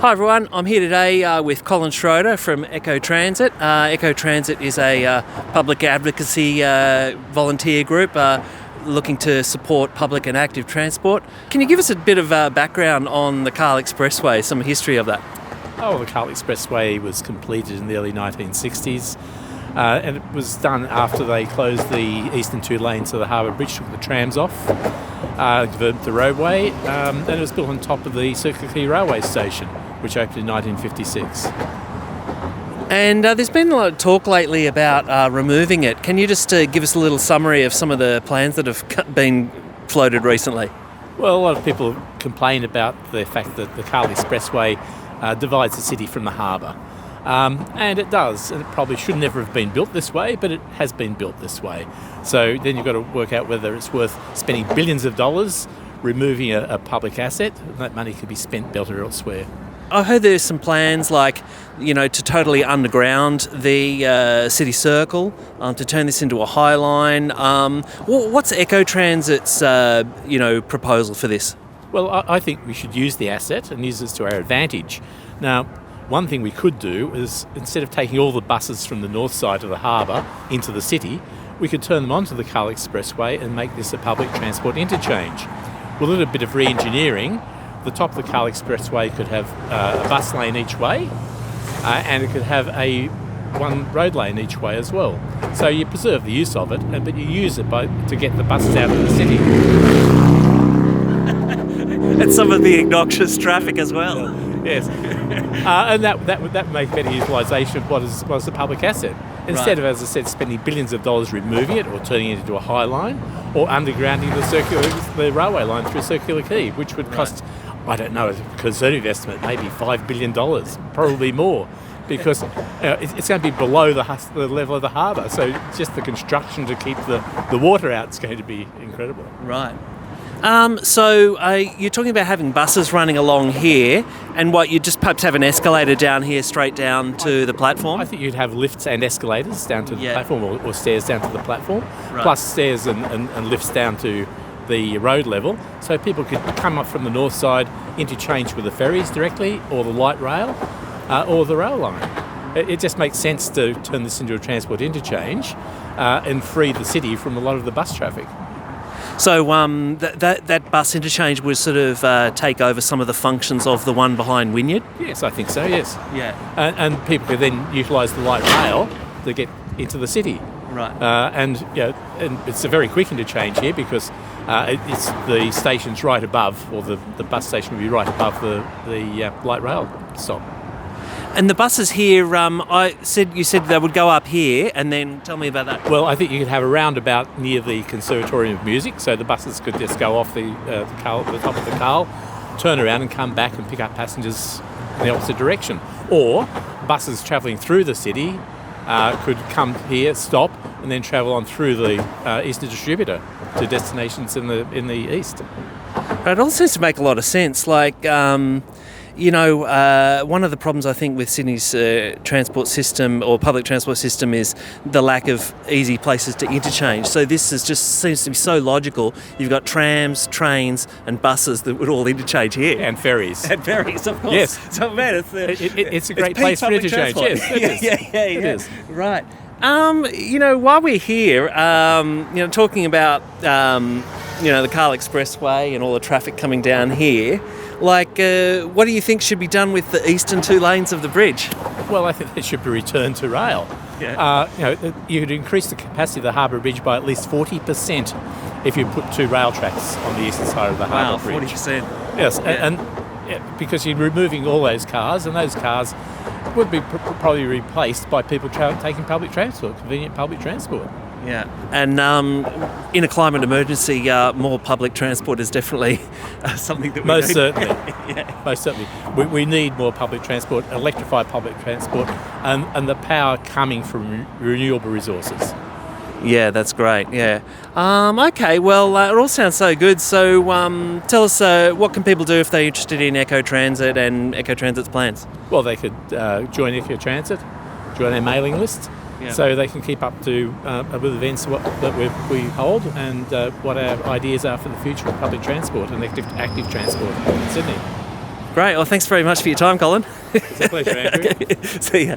Hi everyone, I'm here today with Colin Schroeder from Eco Transit. Eco Transit is a public advocacy volunteer group looking to support public and active transport. Can you give us a bit of background on the Cahill Expressway, some history of that? The Cahill Expressway was completed in the early 1960s and it was done after they closed the eastern two lanes of the Harbour Bridge, took the trams off, converted the roadway, and it was built on top of the Circular Quay railway station, which opened in 1956. And there's been a lot of talk lately about removing it. Can you just give us a little summary of some of the plans that have been floated recently? Well, a lot of people complain about the fact that the Cahill Expressway divides the city from the harbour. And it does, and it probably should never have been built this way, but it has been built this way. So then you've got to work out whether it's worth spending billions of dollars removing a public asset, and that money could be spent better elsewhere. I heard there's some plans to totally underground the city circle, to turn this into a high line. What's Eco Transit's proposal for this? Well, I think we should use the asset and use this to our advantage. Now, one thing we could do is, instead of taking all the buses from the north side of the harbour into the city, we could turn them onto the Cahill Expressway and make this a public transport interchange. With a little bit of re-engineering, the top of the Cahill Expressway could have a bus lane each way, and it could have one road lane each way as well. So you preserve the use of it, but you use it to get the buses out of the city. And some of the obnoxious traffic as well. Yes, and that would make better utilisation of what is the public asset. Instead of, as I said, spending billions of dollars removing it or turning it into a high line or undergrounding the railway line through Circular Quay, which would cost, I don't know, a conservative estimate, maybe $5 billion, probably more, because it's going to be below the level of the harbour. So just the construction to keep the water out is going to be incredible. Right. So you're talking about having buses running along here, and you just perhaps have an escalator down here straight down to the platform? I think you'd have lifts and escalators down to the platform, or stairs down to the platform, right. Plus stairs and lifts down to the road level, so people could come up from the north side, interchange with the ferries directly, or the light rail, or the rail line. It just makes sense to turn this into a transport interchange and free the city from a lot of the bus traffic. So that bus interchange would sort of take over some of the functions of the one behind Wynyard? Yes, I think so, yes. Yeah. And people could then utilise the light rail to get into the city. Right. And it's a very quick interchange here because it's the station's right above, or the bus station will be right above the light rail stop. And the buses here, you said they would go up here, and then tell me about that. Well, I think you could have a roundabout near the Conservatorium of Music, so the buses could just go off the top of the Cahill, turn around and come back and pick up passengers in the opposite direction. Or buses travelling through the city could come here, stop, and then travel on through the Eastern Distributor to destinations in the east. It all seems to make a lot of sense. One of the problems I think with Sydney's transport system or public transport system is the lack of easy places to interchange. So this seems to be so logical. You've got trams, trains and buses that would all interchange here. And ferries. And ferries, of course. Yes. So man, it's a great place for interchange. Yes, it is. Right. While we're here, talking about the Cahill Expressway and all the traffic coming down here, what do you think should be done with the eastern two lanes of the bridge? Well, I think it should be returned to rail. Yeah. You could increase the capacity of the Harbour Bridge by at least 40% if you put two rail tracks on the eastern side of the Harbour Bridge. 40%. Yes, Yeah. because you're removing all those cars, and those cars would be probably replaced by people taking public transport, convenient public transport. Yeah, and in a climate emergency, more public transport is definitely something that we Most need. Certainly. Yeah. Most certainly. We need more public transport, electrified public transport, and the power coming from renewable resources. Yeah, that's great, yeah. Okay, well, it all sounds so good. So tell us, what can people do if they're interested in Eco Transit and Eco Transit's plans? Well, they could join Eco Transit, join our mailing list, so they can keep up to with events that we hold and what our ideas are for the future of public transport and active transport in Sydney. Great. Well, thanks very much for your time, Colin. It's a pleasure, Andrew. See ya.